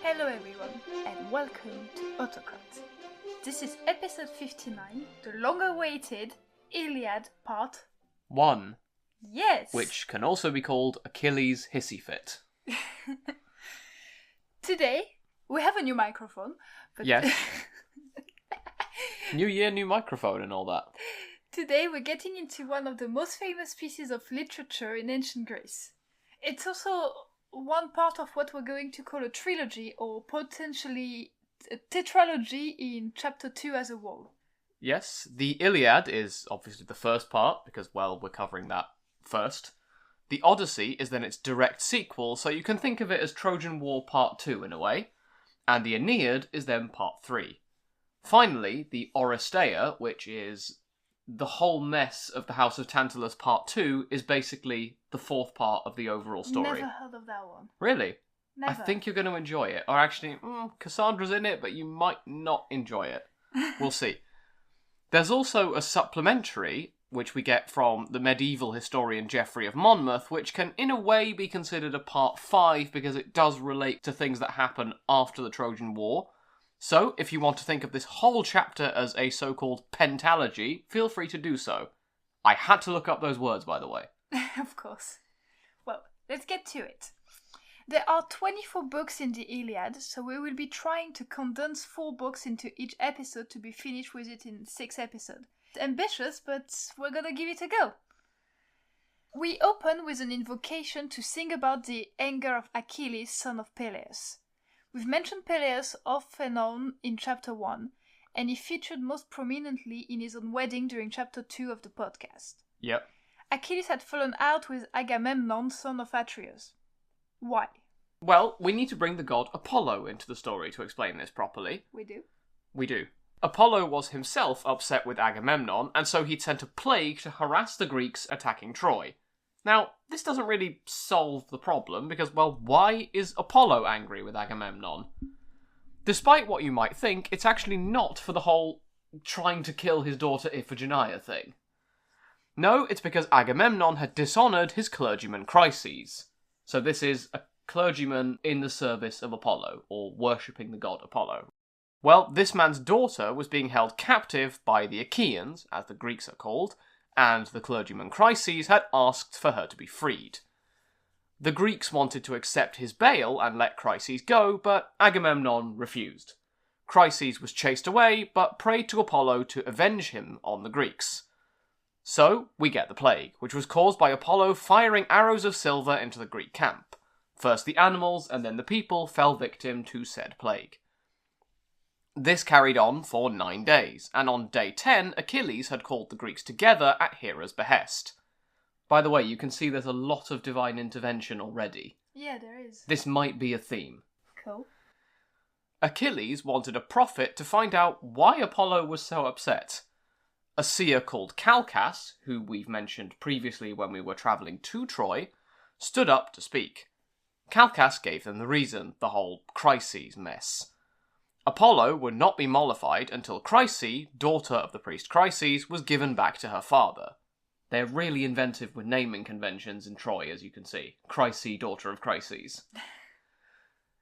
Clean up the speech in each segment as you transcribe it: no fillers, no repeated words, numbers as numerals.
Hello everyone, and welcome to Autocrat. This is episode 59, the long-awaited Iliad part 1. Yes! Which can also be called Achilles' Hissy fit. Today, we have a new microphone. But Yes. New year, new microphone and all that. Today we're getting into one of the most famous pieces of literature in ancient Greece. It's also one part of what we're going to call a trilogy, or potentially a tetralogy in chapter 2 as a whole. Yes, the Iliad is obviously the first part, because, well, we're covering that first. The Odyssey is then its direct sequel, so you can think of it as Trojan War Part 2 in a way. And the Aeneid is then Part 3. Finally, the Oresteia, which is the whole mess of the House of Tantalus Part 2, is basically the fourth part of the overall story. Never heard of that one. Really? Never. I think you're going to enjoy it. Or actually, Cassandra's in it, but you might not enjoy it. We'll see. There's also a supplementary, which we get from the medieval historian Geoffrey of Monmouth, which can in a way be considered a part 5 because it does relate to things that happen after the Trojan War. So, if you want to think of this whole chapter as a so-called Pentalogy, feel free to do so. I had to look up those words, by the way. Of course. Well, let's get to it. There are 24 books in the Iliad, so we will be trying to condense 4 books into each episode to be finished with it in 6 episodes. It's ambitious, but we're gonna give it a go. We open with an invocation to sing about the anger of Achilles, son of Peleus. We've mentioned Peleus off and on in chapter 1, and he featured most prominently in his own wedding during chapter 2 of the podcast. Yep. Achilles had fallen out with Agamemnon, son of Atreus. Why? Well, we need to bring the god Apollo into the story to explain this properly. We do. We do. Apollo was himself upset with Agamemnon, and so he'd sent a plague to harass the Greeks attacking Troy. Now, this doesn't really solve the problem, because, well, why is Apollo angry with Agamemnon? Despite what you might think, it's actually not for the whole trying to kill his daughter Iphigenia thing. No, it's because Agamemnon had dishonoured his clergyman Chryses. So this is a clergyman in the service of Apollo, or worshipping the god Apollo. Well, this man's daughter was being held captive by the Achaeans, as the Greeks are called, and the clergyman Chryses had asked for her to be freed. The Greeks wanted to accept his bail and let Chryses go, but Agamemnon refused. Chryses was chased away, but prayed to Apollo to avenge him on the Greeks. So, we get the plague, which was caused by Apollo firing arrows of silver into the Greek camp. First the animals, and then the people fell victim to said plague. This carried on for 9 days, and on day 10, Achilles had called the Greeks together at Hera's behest. By the way, you can see there's a lot of divine intervention already. Yeah, there is. This might be a theme. Cool. Achilles wanted a prophet to find out why Apollo was so upset. A seer called Calchas, who we've mentioned previously when we were travelling to Troy, stood up to speak. Calchas gave them the reason, the whole Chryses mess. Apollo would not be mollified until Chryse, daughter of the priest Chryses, was given back to her father. They're really inventive with naming conventions in Troy, as you can see. Chryse, daughter of Chryses.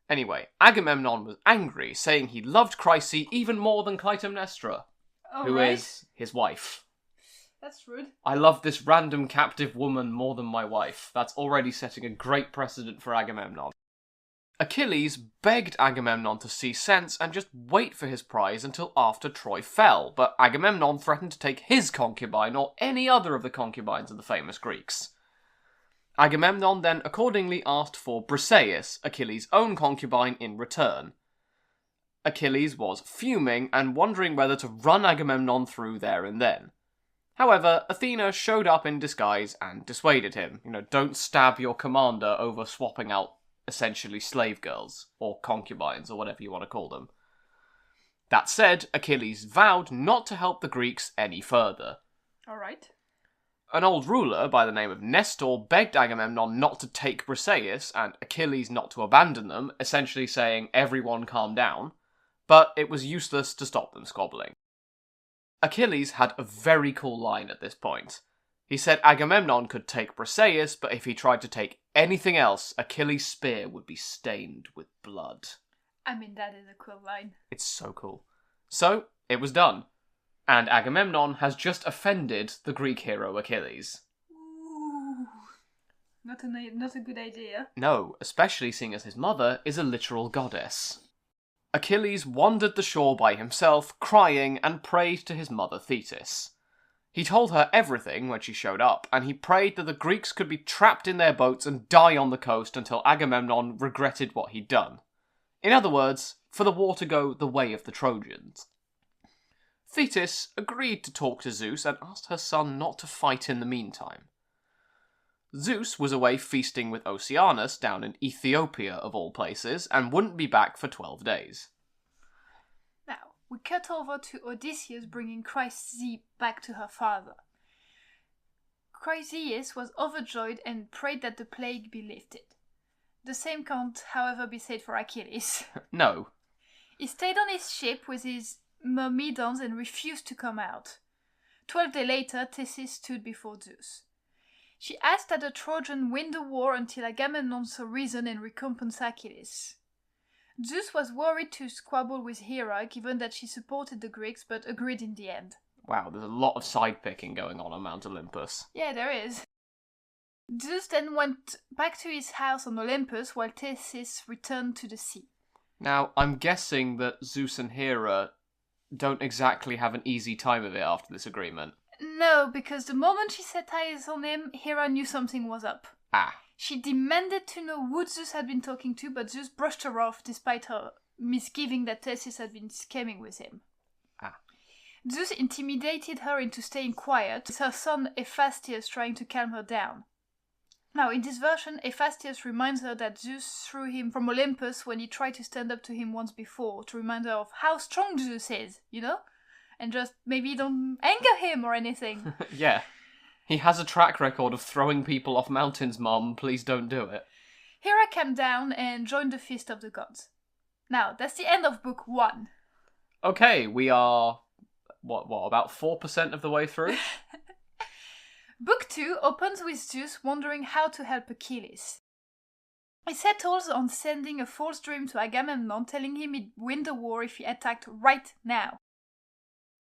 Anyway, Agamemnon was angry, saying he loved Chryse even more than Clytemnestra, who is his wife. That's rude. I love this random captive woman more than my wife. That's already setting a great precedent for Agamemnon. Achilles begged Agamemnon to see sense and just wait for his prize until after Troy fell, but Agamemnon threatened to take his concubine or any other of the concubines of the famous Greeks. Agamemnon then accordingly asked for Briseis, Achilles' own concubine, in return. Achilles was fuming and wondering whether to run Agamemnon through there and then. However, Athena showed up in disguise and dissuaded him. Don't stab your commander over swapping out essentially slave girls, or concubines, or whatever you want to call them. That said, Achilles vowed not to help the Greeks any further. Alright. An old ruler by the name of Nestor begged Agamemnon not to take Briseis and Achilles not to abandon them, essentially saying, everyone calm down, but it was useless to stop them squabbling. Achilles had a very cool line at this point. He said Agamemnon could take Briseis, but if he tried to take anything else, Achilles' spear would be stained with blood. I mean, that is a cool line. It's so cool. So, it was done. And Agamemnon has just offended the Greek hero Achilles. Ooh. Not a good idea. No, especially seeing as his mother is a literal goddess. Achilles wandered the shore by himself, crying, and prayed to his mother Thetis. He told her everything when she showed up, and he prayed that the Greeks could be trapped in their boats and die on the coast until Agamemnon regretted what he'd done. In other words, for the war to go the way of the Trojans. Thetis agreed to talk to Zeus and asked her son not to fight in the meantime. Zeus was away feasting with Oceanus down in Ethiopia, of all places, and wouldn't be back for 12 days. Now, we cut over to Odysseus bringing Chryseis back to her father. Chryseis was overjoyed and prayed that the plague be lifted. The same can't, however, be said for Achilles. No. He stayed on his ship with his Myrmidons and refused to come out. 12 days later, Thetis stood before Zeus. She asked that the Trojans win the war until Agamemnon saw reason and recompense Achilles. Zeus was worried to squabble with Hera, given that she supported the Greeks, but agreed in the end. Wow, there's a lot of side-picking going on Mount Olympus. Yeah, there is. Zeus then went back to his house on Olympus, while Thetis returned to the sea. Now, I'm guessing that Zeus and Hera don't exactly have an easy time of it after this agreement. No, because the moment she set eyes on him, Hera knew something was up. Ah. She demanded to know who Zeus had been talking to, but Zeus brushed her off despite her misgiving that Thetis had been scheming with him. Ah. Zeus intimidated her into staying quiet, with her son Hephaestus trying to calm her down. Now, in this version, Hephaestus reminds her that Zeus threw him from Olympus when he tried to stand up to him once before, to remind her of how strong Zeus is, you know? And just maybe don't anger him or anything. Yeah. He has a track record of throwing people off mountains, Mom. Please don't do it. Hera came down and joined the Feast of the Gods. Now, that's the end of book 1. Okay, we are, about 4% of the way through? Book 2 opens with Zeus wondering how to help Achilles. He settles on sending a false dream to Agamemnon, telling him he'd win the war if he attacked right now.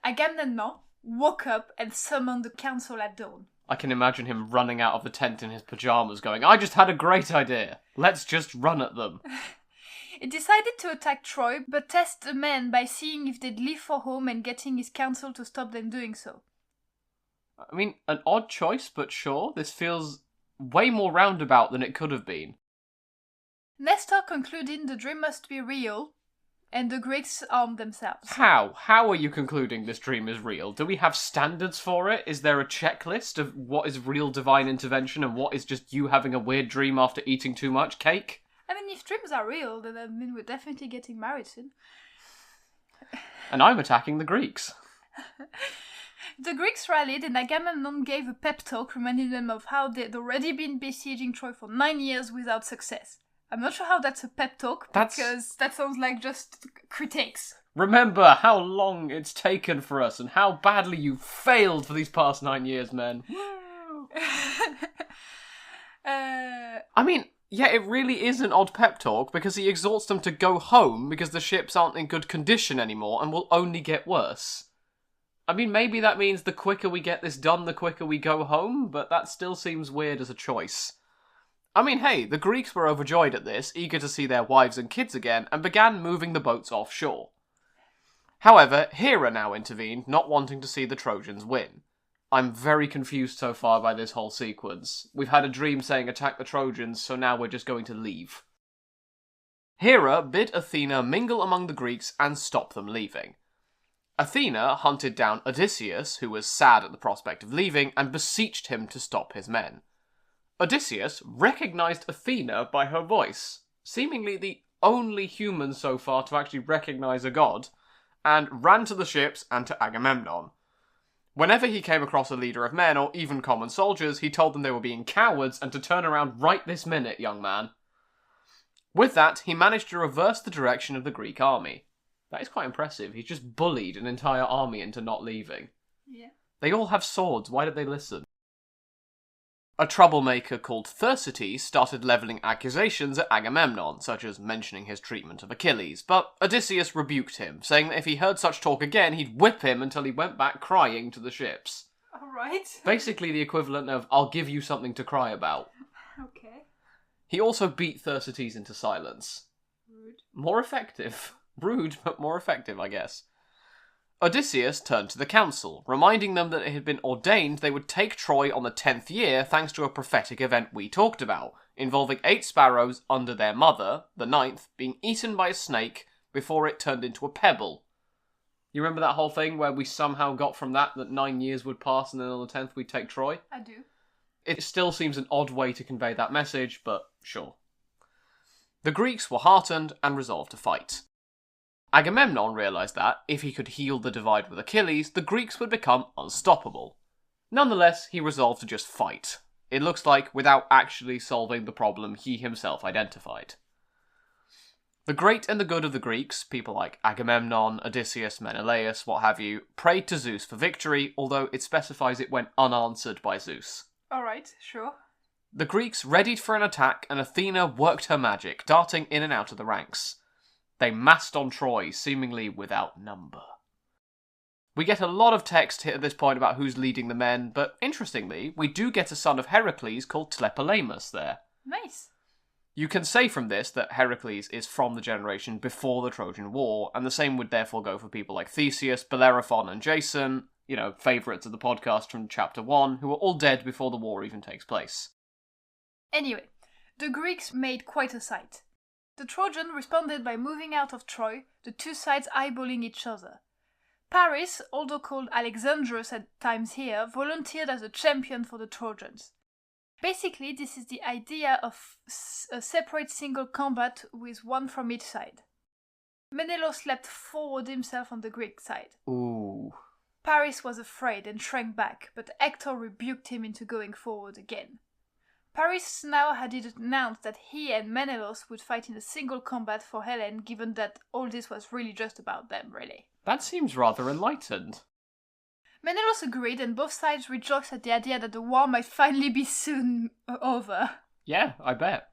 Agamemnon woke up and summoned the council at dawn. I can imagine him running out of the tent in his pyjamas going, I just had a great idea. Let's just run at them. He decided to attack Troy, but test the men by seeing if they'd leave for home and getting his council to stop them doing so. I mean, an odd choice, but sure, this feels way more roundabout than it could have been. Nestor concluding the dream must be real, and the Greeks armed themselves. How? How are you concluding this dream is real? Do we have standards for it? Is there a checklist of what is real divine intervention and what is just you having a weird dream after eating too much cake? I mean, if dreams are real, then I mean, we're definitely getting married soon. And I'm attacking the Greeks. The Greeks rallied and Agamemnon gave a pep talk reminding them of how they'd already been besieging Troy for 9 years without success. I'm not sure how that's a pep talk, because that sounds like just critiques. Remember how long it's taken for us and how badly you failed for these past 9 years, men. I mean, yeah, it really is an odd pep talk because he exhorts them to go home because the ships aren't in good condition anymore and will only get worse. I mean, maybe that means the quicker we get this done, the quicker we go home, but that still seems weird as a choice. I mean, hey, the Greeks were overjoyed at this, eager to see their wives and kids again, and began moving the boats offshore. However, Hera now intervened, not wanting to see the Trojans win. I'm very confused so far by this whole sequence. We've had a dream saying attack the Trojans, so now we're just going to leave. Hera bid Athena mingle among the Greeks and stop them leaving. Athena hunted down Odysseus, who was sad at the prospect of leaving, and beseeched him to stop his men. Odysseus recognised Athena by her voice, seemingly the only human so far to actually recognise a god, and ran to the ships and to Agamemnon. Whenever he came across a leader of men, or even common soldiers, he told them they were being cowards and to turn around right this minute, young man. With that, he managed to reverse the direction of the Greek army. That is quite impressive. He's just bullied an entire army into not leaving. Yeah. They all have swords. Why did they listen? A troublemaker called Thersites started levelling accusations at Agamemnon, such as mentioning his treatment of Achilles, but Odysseus rebuked him, saying that if he heard such talk again, he'd whip him until he went back crying to the ships. Alright. Basically the equivalent of, I'll give you something to cry about. Okay. He also beat Thersites into silence. Rude. More effective. Rude, but more effective, I guess. Odysseus turned to the council, reminding them that it had been ordained they would take Troy on the 10th year thanks to a prophetic event we talked about, involving 8 sparrows under their mother, the 9th, being eaten by a snake before it turned into a pebble. You remember that whole thing where we somehow got from that 9 years would pass and then on the 10th we'd take Troy? I do. It still seems an odd way to convey that message, but sure. The Greeks were heartened and resolved to fight. Agamemnon realised that, if he could heal the divide with Achilles, the Greeks would become unstoppable. Nonetheless, he resolved to just fight. It looks like without actually solving the problem he himself identified. The great and the good of the Greeks, people like Agamemnon, Odysseus, Menelaus, what have you, prayed to Zeus for victory, although it specifies it went unanswered by Zeus. Alright, sure. The Greeks readied for an attack, and Athena worked her magic, darting in and out of the ranks. They massed on Troy, seemingly without number. We get a lot of text here at this point about who's leading the men, but interestingly, we do get a son of Heracles called Tlepolemus there. Nice. You can say from this that Heracles is from the generation before the Trojan War, and the same would therefore go for people like Theseus, Bellerophon, and Jason, favourites of the podcast from Chapter 1, who are all dead before the war even takes place. Anyway, the Greeks made quite a sight. The Trojans responded by moving out of Troy, the two sides eyeballing each other. Paris, although called Alexandrus at times here, volunteered as a champion for the Trojans. Basically, this is the idea of a separate single combat with one from each side. Menelaus leapt forward himself on the Greek side. Ooh. Paris was afraid and shrank back, but Hector rebuked him into going forward again. Paris now had it announced that he and Menelaus would fight in a single combat for Helen, given that all this was really just about them, really. That seems rather enlightened. Menelaus agreed, and both sides rejoiced at the idea that the war might finally be soon over. Yeah, I bet.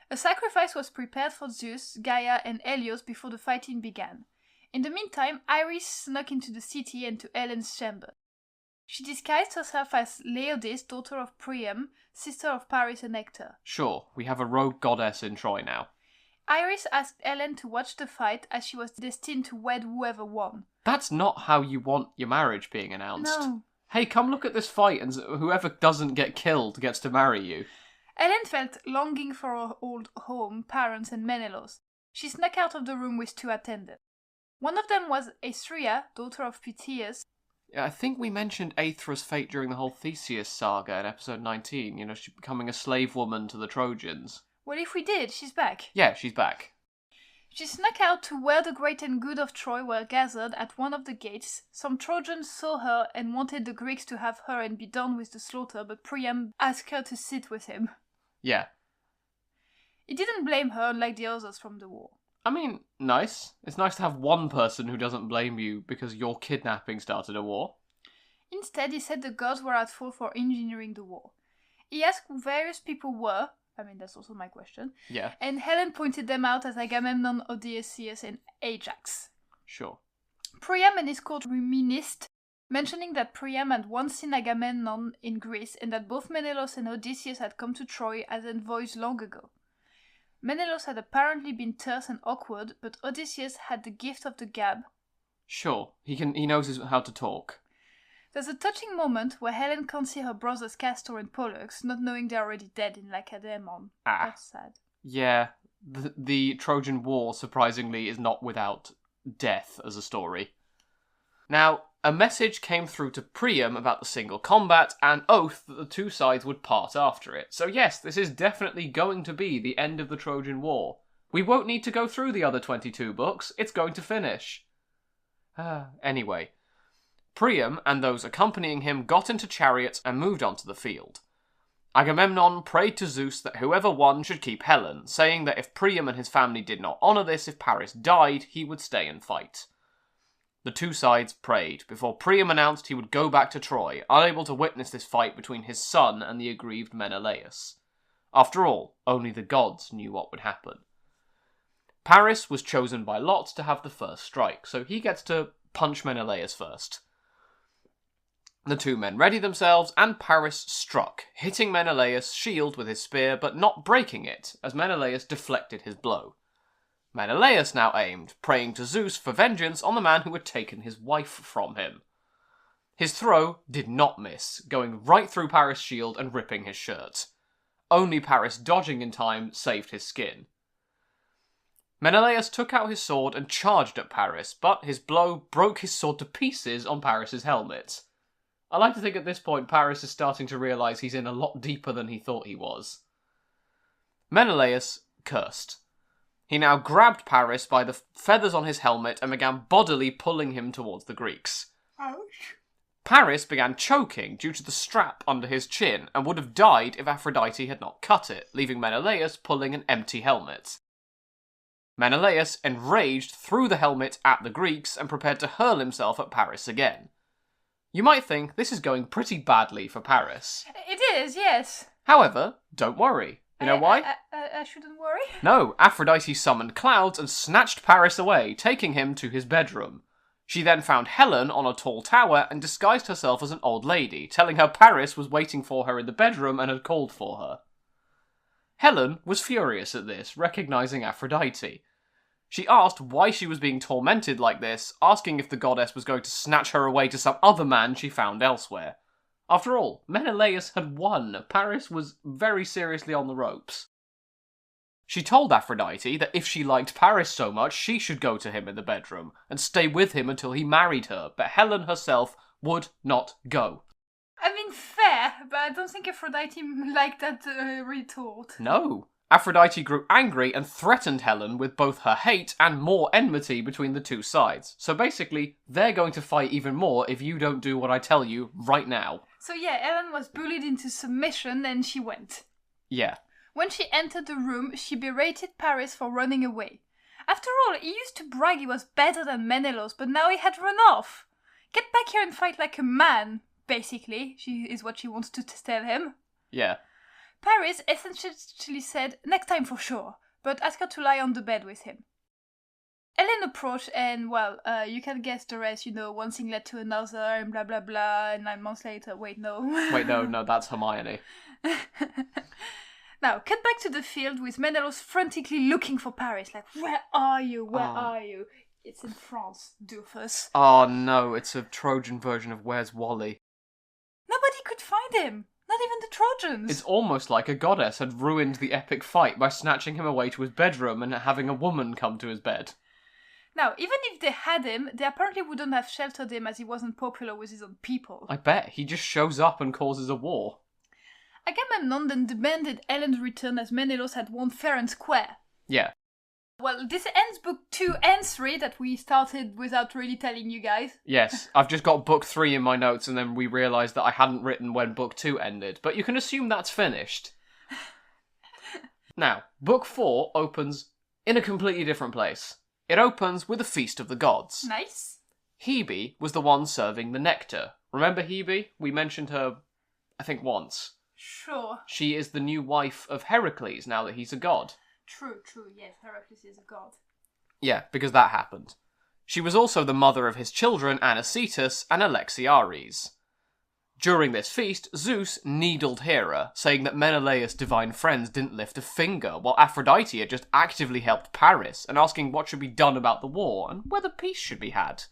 A sacrifice was prepared for Zeus, Gaia, and Helios before the fighting began. In the meantime, Iris snuck into the city and to Helen's chamber. She disguised herself as Laodice, daughter of Priam, sister of Paris and Hector. Sure, we have a rogue goddess in Troy now. Iris asked Helen to watch the fight, as she was destined to wed whoever won. That's not how you want your marriage being announced. No. Hey, come look at this fight, and whoever doesn't get killed gets to marry you. Helen felt longing for her old home, parents, and Menelaus. She snuck out of the room with 2 attendants. One of them was Aethria, daughter of Pythias. I think we mentioned Aethra's fate during the whole Theseus saga in episode 19. She becoming a slave woman to the Trojans. Well, if we did, she's back. Yeah, she's back. She snuck out to where the great and good of Troy were gathered at one of the gates. Some Trojans saw her and wanted the Greeks to have her and be done with the slaughter, but Priam asked her to sit with him. Yeah. He didn't blame her, unlike the others from the war. I mean, nice. It's nice to have one person who doesn't blame you because your kidnapping started a war. Instead, he said the gods were at fault for engineering the war. He asked who various people were. I mean, that's also my question. Yeah. And Helen pointed them out as Agamemnon, Odysseus, and Ajax. Sure. Priam and his court reminisced, mentioning that Priam had once seen Agamemnon in Greece and that both Menelaus and Odysseus had come to Troy as envoys long ago. Menelaus had apparently been terse and awkward, but Odysseus had the gift of the gab. Sure, he knows how to talk. There's a touching moment where Helen can't see her brothers Castor and Pollux, not knowing they're already dead in Lacedaemon. That's sad. Yeah, the Trojan War, surprisingly, is not without death as a story. Now, a message came through to Priam about the single combat, and oath that the two sides would part after it. So yes, this is definitely going to be the end of the Trojan War. We won't need to go through the other 22 books, it's going to finish. Anyway, Priam and those accompanying him got into chariots and moved onto the field. Agamemnon prayed to Zeus that whoever won should keep Helen, saying that if Priam and his family did not honour this, if Paris died, he would stay and fight. The two sides prayed, before Priam announced he would go back to Troy, unable to witness this fight between his son and the aggrieved Menelaus. After all, only the gods knew what would happen. Paris was chosen by lot to have the first strike, so he gets to punch Menelaus first. The two men readied themselves, and Paris struck, hitting Menelaus' shield with his spear, but not breaking it, as Menelaus deflected his blow. Menelaus now aimed, praying to Zeus for vengeance on the man who had taken his wife from him. His throw did not miss, going right through Paris' shield and ripping his shirt. Only Paris dodging in time saved his skin. Menelaus took out his sword and charged at Paris, but his blow broke his sword to pieces on Paris' helmet. I like to think at this point Paris is starting to realise he's in a lot deeper than he thought he was. Menelaus cursed. He now grabbed Paris by the feathers on his helmet and began bodily pulling him towards the Greeks. Ouch. Paris began choking due to the strap under his chin and would have died if Aphrodite had not cut it, leaving Menelaus pulling an empty helmet. Menelaus, enraged, threw the helmet at the Greeks and prepared to hurl himself at Paris again. You might think this is going pretty badly for Paris. It is, yes. However, don't worry. You know why? I shouldn't worry. No, Aphrodite summoned clouds and snatched Paris away, taking him to his bedroom. She then found Helen on a tall tower and disguised herself as an old lady, telling her Paris was waiting for her in the bedroom and had called for her. Helen was furious at this, recognising Aphrodite. She asked why she was being tormented like this, asking if the goddess was going to snatch her away to some other man she found elsewhere. After all, Menelaus had won. Paris was very seriously on the ropes. She told Aphrodite that if she liked Paris so much, she should go to him in the bedroom and stay with him until he married her, but Helen herself would not go. I mean, fair, but I don't think Aphrodite liked that retort. No. Aphrodite grew angry and threatened Helen with both her hate and more enmity between the two sides. So basically, they're going to fight even more if you don't do what I tell you right now. So yeah, Helen was bullied into submission and she went. Yeah. When she entered the room, she berated Paris for running away. After all, he used to brag he was better than Menelaus, but now he had run off. Get back here and fight like a man, basically, is what she wants to tell him. Yeah. Paris essentially said, next time for sure, but asked her to lie on the bed with him. Helen approached and, well, you can guess the rest, you know, one thing led to another and blah blah blah, and 9 months later, wait, no, that's Hermione. Now, cut back to the field with Menelaus frantically looking for Paris, like, where are you, where are you? It's in France, doofus. Oh no, it's a Trojan version of Where's Wally? Nobody could find him. Not even the Trojans. It's almost like a goddess had ruined the epic fight by snatching him away to his bedroom and having a woman come to his bed. Now, even if they had him, they apparently wouldn't have sheltered him as he wasn't popular with his own people. I bet. He just shows up and causes a war. Agamemnon then demanded Helen's return as Menelaus had won fair and square. Yeah. Well, this ends book 2 and 3 that we started without really telling you guys. Yes, I've just got book 3 in my notes and then we realised that I hadn't written when book 2 ended. But you can assume that's finished. Now, book 4 opens in a completely different place. It opens with a feast of the gods. Nice. Hebe was the one serving the nectar. Remember Hebe? We mentioned her, I think, once. Sure. She is the new wife of Heracles now that he's a god. True, yes, Heracles is a god. Yeah, because that happened. She was also the mother of his children Anicetus and Alexiares. During this feast, Zeus needled Hera, saying that Menelaus' divine friends didn't lift a finger, while Aphrodite had just actively helped Paris, and asking what should be done about the war, and whether peace should be had.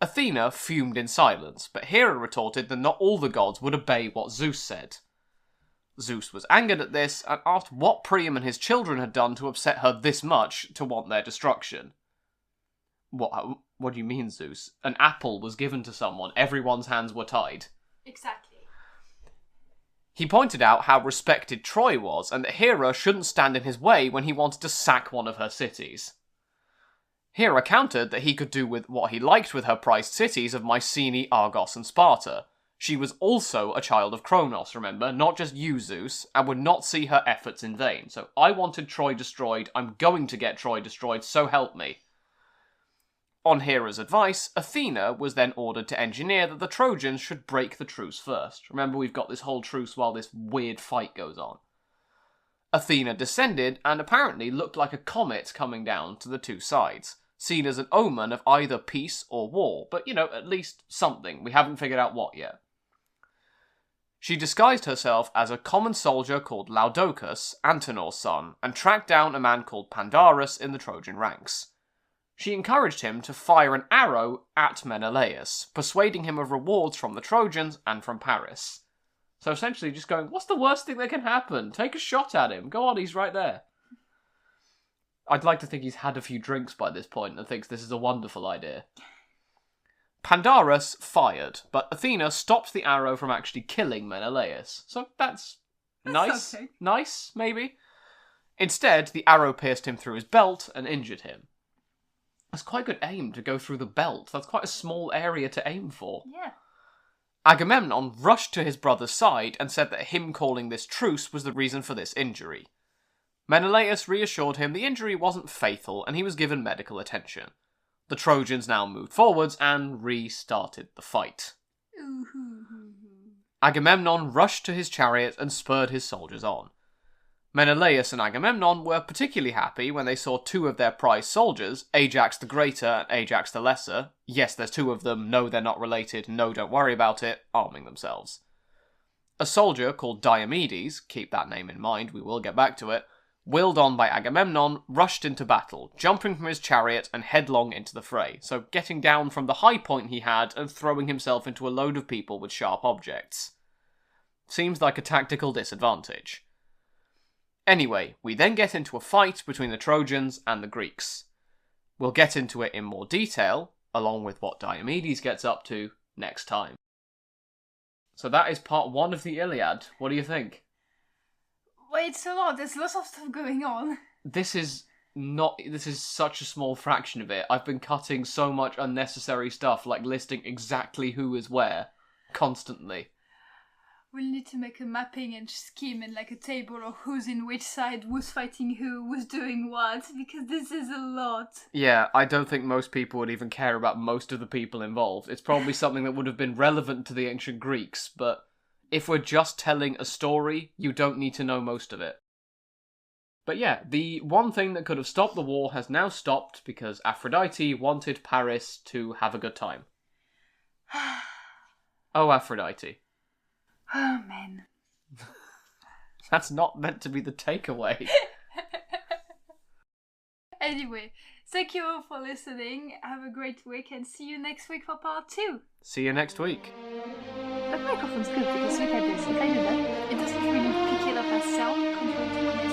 Athena fumed in silence, but Hera retorted that not all the gods would obey what Zeus said. Zeus was angered at this, and asked what Priam and his children had done to upset her this much to want their destruction. What do you mean, Zeus? An apple was given to someone, everyone's hands were tied. Exactly. He pointed out how respected Troy was, and that Hera shouldn't stand in his way when he wanted to sack one of her cities. Hera countered that he could do with what he liked with her prized cities of Mycenae, Argos, and Sparta. She was also a child of Kronos, remember, not just you, Zeus, and would not see her efforts in vain. So I wanted Troy destroyed, I'm going to get Troy destroyed, so help me. On Hera's advice, Athena was then ordered to engineer that the Trojans should break the truce first. Remember, we've got this whole truce while this weird fight goes on. Athena descended and apparently looked like a comet coming down to the two sides, seen as an omen of either peace or war, but, at least something. We haven't figured out what yet. She disguised herself as a common soldier called Laodocus, Antenor's son, and tracked down a man called Pandarus in the Trojan ranks. She encouraged him to fire an arrow at Menelaus, persuading him of rewards from the Trojans and from Paris. So essentially just going, what's the worst thing that can happen? Take a shot at him. Go on, he's right there. I'd like to think he's had a few drinks by this point and thinks this is a wonderful idea. Pandarus fired, but Athena stopped the arrow from actually killing Menelaus. So that's nice. Okay. Nice, maybe. Instead, the arrow pierced him through his belt and injured him. That's quite good aim to go through the belt. That's quite a small area to aim for. Yeah. Agamemnon rushed to his brother's side and said that him calling this truce was the reason for this injury. Menelaus reassured him the injury wasn't fatal and he was given medical attention. The Trojans now moved forwards and restarted the fight. Agamemnon rushed to his chariot and spurred his soldiers on. Menelaus and Agamemnon were particularly happy when they saw two of their prize soldiers, Ajax the Greater and Ajax the Lesser, yes, there's two of them, no, they're not related, no, don't worry about it, arming themselves. A soldier called Diomedes, keep that name in mind, we will get back to it, willed on by Agamemnon, rushed into battle, jumping from his chariot and headlong into the fray, so getting down from the high point he had and throwing himself into a load of people with sharp objects. Seems like a tactical disadvantage. Anyway, we then get into a fight between the Trojans and the Greeks. We'll get into it in more detail, along with what Diomedes gets up to, next time. So that is part 1 of the Iliad. What do you think? Well, it's a lot. There's lots of stuff going on. This is such a small fraction of it. I've been cutting so much unnecessary stuff, like listing exactly who is where, constantly. We'll need to make a mapping and scheme and like a table of who's in which side, who's fighting who's doing what, because this is a lot. Yeah, I don't think most people would even care about most of the people involved. It's probably something that would have been relevant to the ancient Greeks, but if we're just telling a story, you don't need to know most of it. But yeah, the one thing that could have stopped the war has now stopped because Aphrodite wanted Paris to have a good time. Oh, Aphrodite. Oh, man. That's not meant to be the takeaway. Anyway, thank you all for listening. Have a great week and see you next week for part 2. See you next week. That microphone's good because look at this. If I do that, it doesn't really pick it up as sound compared to